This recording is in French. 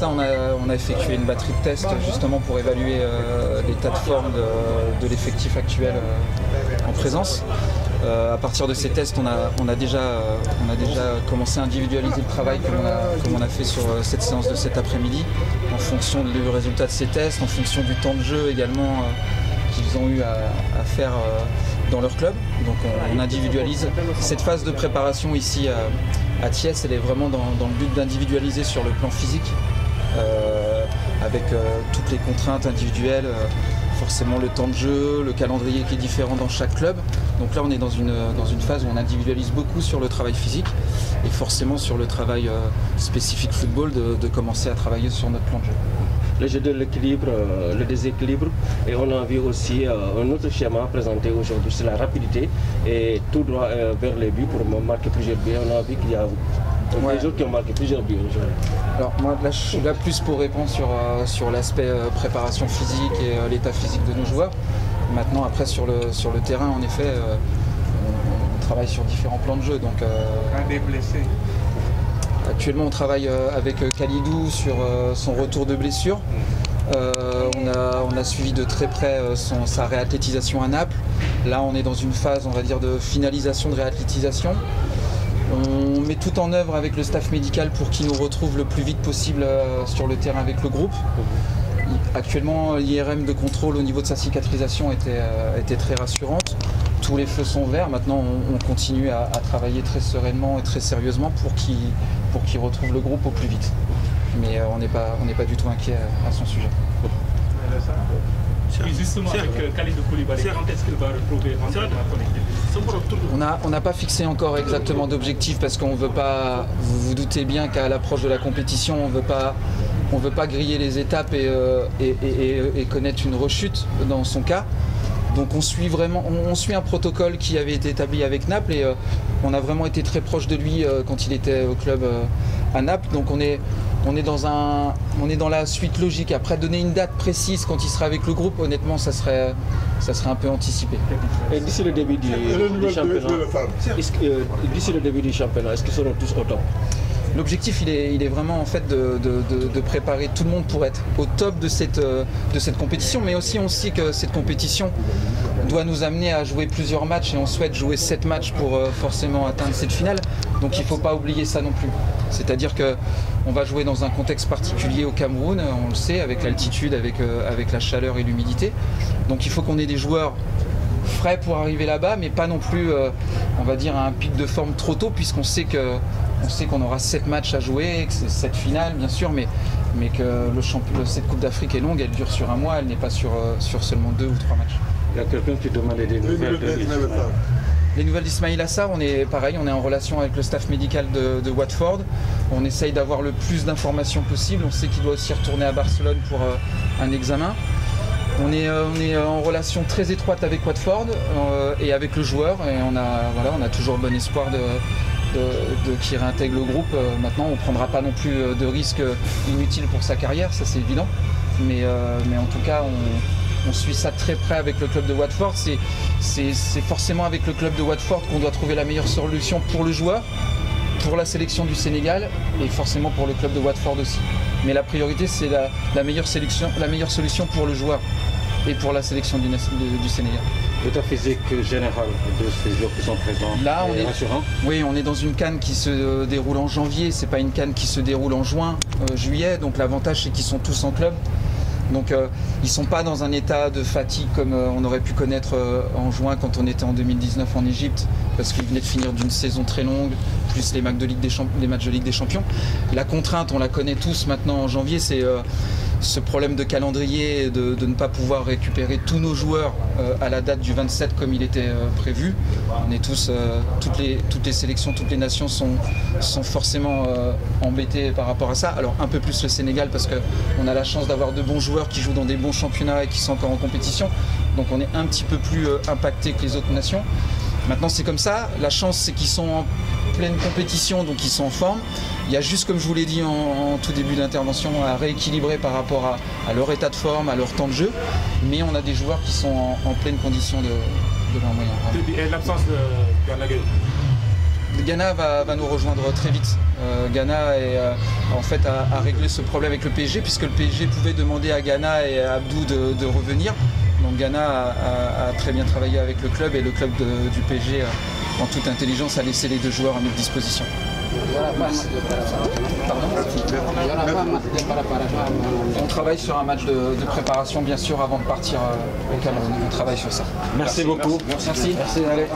matin, on a effectué une batterie de tests justement pour évaluer l'état de forme de l'effectif actuel en présence. À partir de ces tests, on a déjà commencé à individualiser le travail comme on a fait sur cette séance de cet après-midi, en fonction du résultat de ces tests, en fonction du temps de jeu également qu'ils ont eu à faire dans leur club. Donc on individualise. Cette phase de préparation ici à Thiès, elle est vraiment dans le but d'individualiser sur le plan physique, avec toutes les contraintes individuelles, forcément le temps de jeu, le calendrier qui est différent dans chaque club. Donc là on est dans une phase où on individualise beaucoup sur le travail physique et forcément sur le travail spécifique football de commencer à travailler sur notre plan de jeu. Le jeu de l'équilibre, le déséquilibre, et on a vu aussi un autre schéma présenté aujourd'hui, c'est la rapidité et tout droit vers les buts pour marquer plusieurs buts. On a vu qu'il y a des joueurs qui ont marqué plusieurs buts aujourd'hui. Alors moi là je suis là plus pour répondre sur l'aspect préparation physique et l'état physique de nos joueurs. Maintenant après sur le terrain en effet on travaille sur différents plans de jeu. Donc, un des blessés. Actuellement, on travaille avec Khalidou sur son retour de blessure. On a suivi de très près sa réathlétisation à Naples. Là, on est dans une phase, on va dire, de finalisation de réathlétisation. On met tout en œuvre avec le staff médical pour qu'il nous retrouve le plus vite possible sur le terrain avec le groupe. Actuellement, l'IRM de contrôle au niveau de sa cicatrisation était très rassurante. Tous les feux sont verts. Maintenant, on continue à travailler très sereinement et très sérieusement pour qu'il retrouve le groupe au plus vite. Mais on n'est pas du tout inquiet à son sujet. Et justement, avec Khalidou Koulibaly, quand est-ce qu'il va retrouver on n'a pas fixé encore exactement d'objectif parce qu'on ne veut pas, vous vous doutez bien qu'à l'approche de la compétition, on ne veut pas griller les étapes et connaître une rechute dans son cas. Donc on suit un protocole qui avait été établi avec Naples et on a vraiment été très proche de lui quand il était au club à Naples. Donc on est dans la suite logique. Après donner une date précise quand il sera avec le groupe, honnêtement ça serait un peu anticipé. Et d'ici le début du championnat, est-ce qu'ils seront tous au top? L'objectif, il est vraiment en fait de préparer tout le monde pour être au top de cette compétition, mais aussi on sait que cette compétition doit nous amener à jouer plusieurs matchs et on souhaite jouer 7 matchs pour forcément atteindre cette finale. Donc il ne faut pas oublier ça non plus. C'est-à-dire qu'on va jouer dans un contexte particulier au Cameroun, on le sait, avec l'altitude, avec la chaleur et l'humidité. Donc il faut qu'on ait des joueurs frais pour arriver là-bas, mais pas non plus, on va dire, à un pic de forme trop tôt, puisqu'on sait qu'on aura 7 matchs à jouer, que c'est 7 finales bien sûr, mais que cette Coupe d'Afrique est longue, elle dure sur un mois, elle n'est pas sur seulement 2 ou 3 matchs. Il y a quelqu'un qui demandait des nouvelles Les nouvelles d'Ismaïla Sarr, on est en relation avec le staff médical de Watford. On essaye d'avoir le plus d'informations possible. On sait qu'il doit aussi retourner à Barcelone pour un examen. On est en relation très étroite avec Watford et avec le joueur. Et on a toujours bon espoir qu'il réintègre le groupe. Maintenant, on ne prendra pas non plus de risques inutiles pour sa carrière, ça c'est évident. Mais en tout cas, on suit ça très près avec le club de Watford. C'est forcément avec le club de Watford qu'on doit trouver la meilleure solution pour le joueur, pour la sélection du Sénégal et forcément pour le club de Watford aussi. Mais la priorité, c'est la meilleure solution pour le joueur et pour la sélection du Sénégal. L'état physique général de ces joueurs qui sont présents là, est rassurant. Oui, on est dans une CAN qui se déroule en janvier, c'est pas une CAN qui se déroule en juin, juillet, donc l'avantage c'est qu'ils sont tous en club. Donc ils ne sont pas dans un état de fatigue comme on aurait pu connaître en juin quand on était en 2019 en Égypte, parce qu'ils venaient de finir d'une saison très longue, plus les matchs de Ligue des Champions. La contrainte, on la connaît tous maintenant en janvier, c'est ce problème de calendrier, de ne pas pouvoir récupérer tous nos joueurs à la date du 27 comme il était prévu. On est tous, toutes les sélections, toutes les nations sont forcément embêtées par rapport à ça. Alors un peu plus le Sénégal parce qu'on a la chance d'avoir de bons joueurs qui jouent dans des bons championnats et qui sont encore en compétition. Donc on est un petit peu plus impacté que les autres nations. Maintenant c'est comme ça, la chance c'est qu'ils sont en pleine compétition, donc ils sont en forme. Il y a juste, comme je vous l'ai dit en tout début d'intervention, à rééquilibrer par rapport à leur état de forme, à leur temps de jeu. Mais on a des joueurs qui sont en pleine condition de leur moyen. Et l'absence de Gana Gueye? Ghana va nous rejoindre très vite. Ghana en fait, a réglé ce problème avec le PSG puisque le PSG pouvait demander à Ghana et à Abdou de revenir. Donc Ghana a très bien travaillé avec le club et le club du PSG, en toute intelligence, a laissé les 2 joueurs à notre disposition. On travaille sur un match de préparation, bien sûr, avant de partir au Cameroun. On travaille sur ça. Merci beaucoup. Merci. Allez.